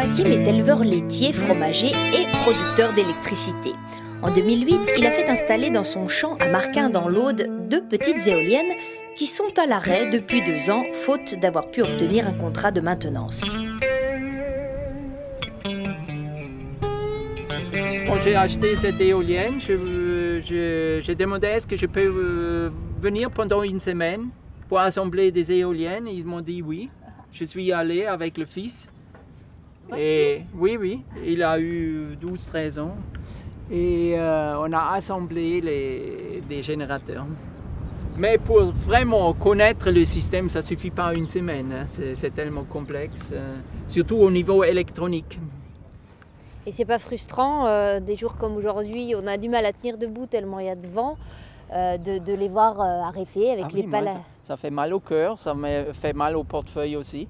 Joachim est éleveur laitier, fromager et producteur d'électricité. En 2008, il a fait installer dans son champ à Marquin dans l'Aude 2 petites éoliennes qui sont à l'arrêt depuis 2 ans, faute d'avoir pu obtenir un contrat de maintenance. Quand j'ai acheté cette éolienne, j'ai demandé est-ce que je peux venir pendant une semaine pour assembler des éoliennes. Ils m'ont dit oui. Je suis allé avec le fils. Et oui, il a eu 12-13 ans. Et on a assemblé des générateurs. Mais pour vraiment connaître le système, ça ne suffit pas une semaine. Hein. C'est tellement complexe, surtout au niveau électronique. Et c'est pas frustrant, des jours comme aujourd'hui, on a du mal à tenir debout tellement il y a de vent, de les voir arrêter avec les pales. Ça fait mal au cœur, ça me fait mal au portefeuille aussi.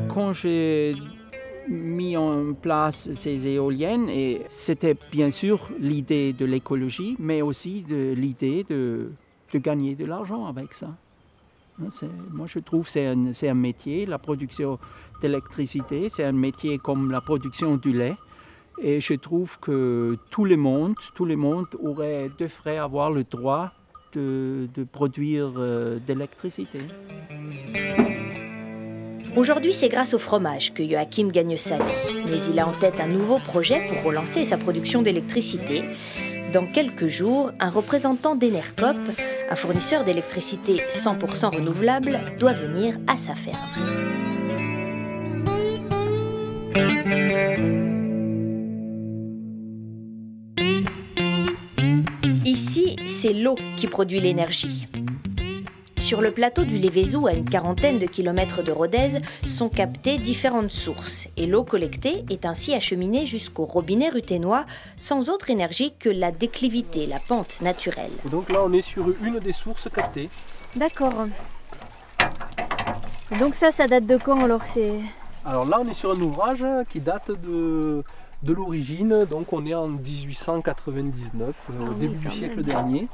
Quand j'ai mis en place ces éoliennes, et c'était bien sûr l'idée de l'écologie, mais aussi l'idée de gagner de l'argent avec ça. Moi je trouve que c'est un métier, la production d'électricité, c'est un métier comme la production du lait. Et je trouve que tout le monde devrait avoir le droit de produire de l'électricité. Aujourd'hui, c'est grâce au fromage que Joachim gagne sa vie. Mais il a en tête un nouveau projet pour relancer sa production d'électricité. Dans quelques jours, un représentant d'Enercop, un fournisseur d'électricité 100% renouvelable, doit venir à sa ferme. Ici, c'est l'eau qui produit l'énergie. Sur le plateau du Lévézou, à une quarantaine de kilomètres de Rodez, sont captées différentes sources. Et l'eau collectée est ainsi acheminée jusqu'au robinet ruthénois, sans autre énergie que la déclivité, la pente naturelle. Et donc là, on est sur une des sources captées. D'accord. Donc ça date de quand alors? Alors là, on est sur un ouvrage qui date de l'origine. Donc on est en 1899, au début du siècle dernier.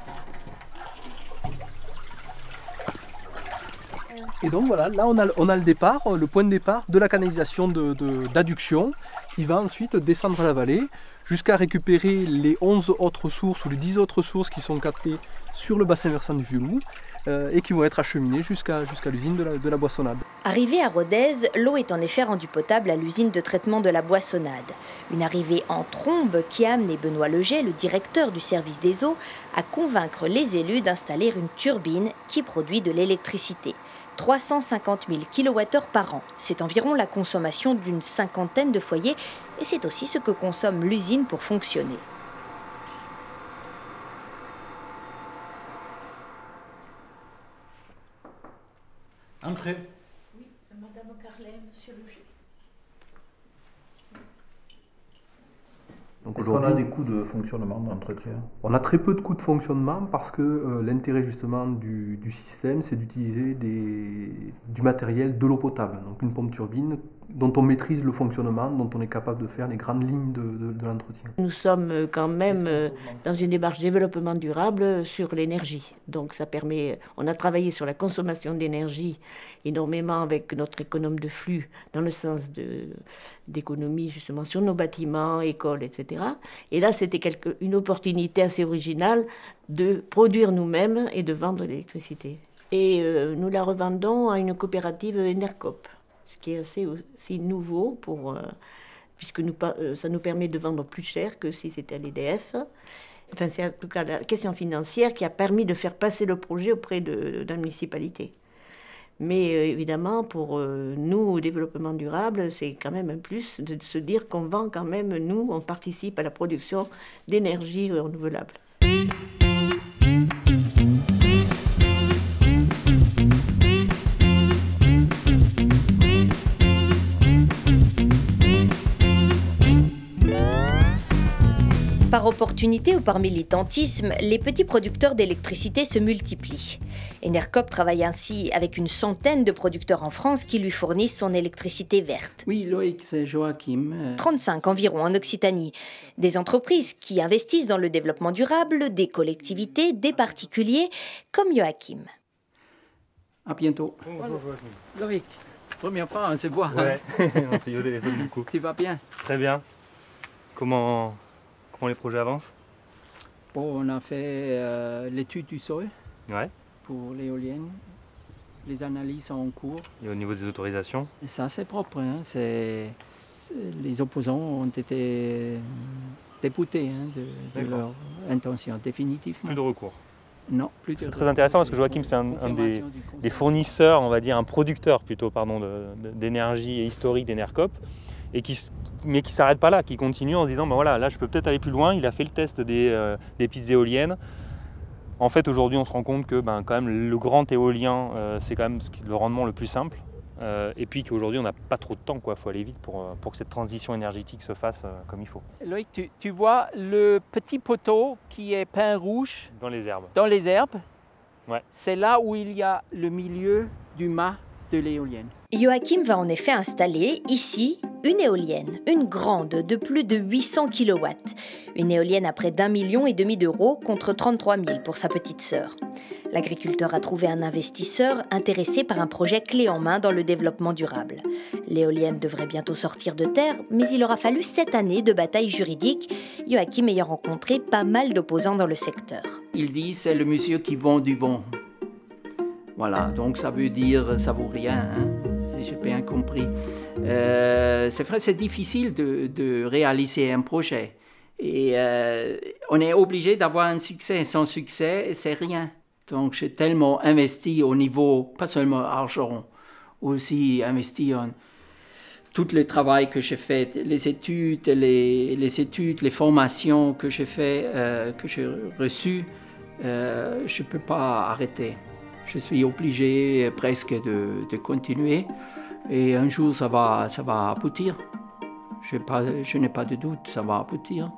Et donc voilà, là on a le départ, le point de départ de la canalisation d'adduction qui va ensuite descendre la vallée jusqu'à récupérer les 11 autres sources ou les 10 autres sources qui sont captées sur le bassin versant du Vieux-Loup et qui vont être acheminées jusqu'à l'usine de la Boissonnade. Arrivée à Rodez, l'eau est en effet rendue potable à l'usine de traitement de la Boissonnade. Une arrivée en trombe qui a amené Benoît Leget, le directeur du service des eaux, à convaincre les élus d'installer une turbine qui produit de l'électricité. 350 000 kWh par an. C'est environ la consommation d'une cinquantaine de foyers et c'est aussi ce que consomme l'usine pour fonctionner. Entrez. Oui, Madame Carlet, Monsieur Leger. Est-ce qu'on a des coûts de fonctionnement, d'entretien? On a très peu de coûts de fonctionnement parce que l'intérêt justement du système, c'est d'utiliser du matériel de l'eau potable. Donc une pompe turbine dont on maîtrise le fonctionnement, dont on est capable de faire les grandes lignes de l'entretien. Nous sommes quand même dans une démarche développement durable sur l'énergie. Donc ça permet, on a travaillé sur la consommation d'énergie énormément avec notre économe de flux dans le sens d'économie justement sur nos bâtiments, écoles, etc. Et là c'était une opportunité assez originale de produire nous-mêmes et de vendre l'électricité. Et nous la revendons à une coopérative Enercop, ce qui est assez nouveau puisque ça nous permet de vendre plus cher que si c'était à l'EDF. Enfin, c'est en tout cas la question financière qui a permis de faire passer le projet auprès de la municipalité. Mais évidemment, pour nous, au développement durable, c'est quand même un plus de se dire qu'on vend quand même, nous, on participe à la production d'énergie renouvelable. Par opportunité ou par militantisme, les petits producteurs d'électricité se multiplient. Enercop travaille ainsi avec une centaine de producteurs en France qui lui fournissent son électricité verte. Oui, Loïc, c'est Joachim. 35 environ en Occitanie. Des entreprises qui investissent dans le développement durable, des collectivités, des particuliers, comme Joachim. À bientôt. Bonjour Joachim. Loïc, première fois, on se voit. Ouais, on s'est eu au téléphone du coup. Tu vas bien? Très bien. Comment les projets avancent? Bon, on a fait l'étude du sol Ouais. pour l'éolienne. Les analyses sont en cours. Et au niveau des autorisations? Et ça, c'est propre. Hein. Les opposants ont été déboutés de leur intention, définitivement. Plus de recours. Non, plus de C'est recours. très intéressant parce que Joachim, c'est un des fournisseurs, on va dire un producteur plutôt, pardon, d'énergie et historique d'Enercop, et mais qui ne s'arrête pas là, qui continue en se disant, ben voilà, là je peux peut-être aller plus loin. Il a fait le test des petites éoliennes. En fait, aujourd'hui, on se rend compte que quand même, le grand éolien, c'est quand même le rendement le plus simple. Et puis qu'aujourd'hui, on n'a pas trop de temps, il faut aller vite pour que cette transition énergétique se fasse comme il faut. Loïc, tu vois le petit poteau qui est peint rouge Dans les herbes. dans les herbes? Ouais. C'est là où il y a le milieu du mât de l'éolienne. Joachim va en effet installer ici une éolienne, une grande de plus de 800 kW. Une éolienne à près d'1,5 million d'euros contre 33 000 pour sa petite sœur. L'agriculteur a trouvé un investisseur intéressé par un projet clé en main dans le développement durable. L'éolienne devrait bientôt sortir de terre, mais il aura fallu 7 années de bataille juridique, Joachim ayant rencontré pas mal d'opposants dans le secteur. Il dit c'est le monsieur qui vend du vent. Voilà, donc ça veut dire ça vaut rien, hein, si j'ai bien compris. C'est vrai, c'est difficile de réaliser un projet. Et on est obligé d'avoir un succès. Sans succès, c'est rien. Donc j'ai tellement investi au niveau, pas seulement argent, aussi investi en tout le travail que j'ai fait, les études, les formations que j'ai fait, que j'ai reçues, je ne peux pas arrêter. Je suis obligé presque de continuer et un jour ça va aboutir. Je n'ai pas de doute, ça va aboutir.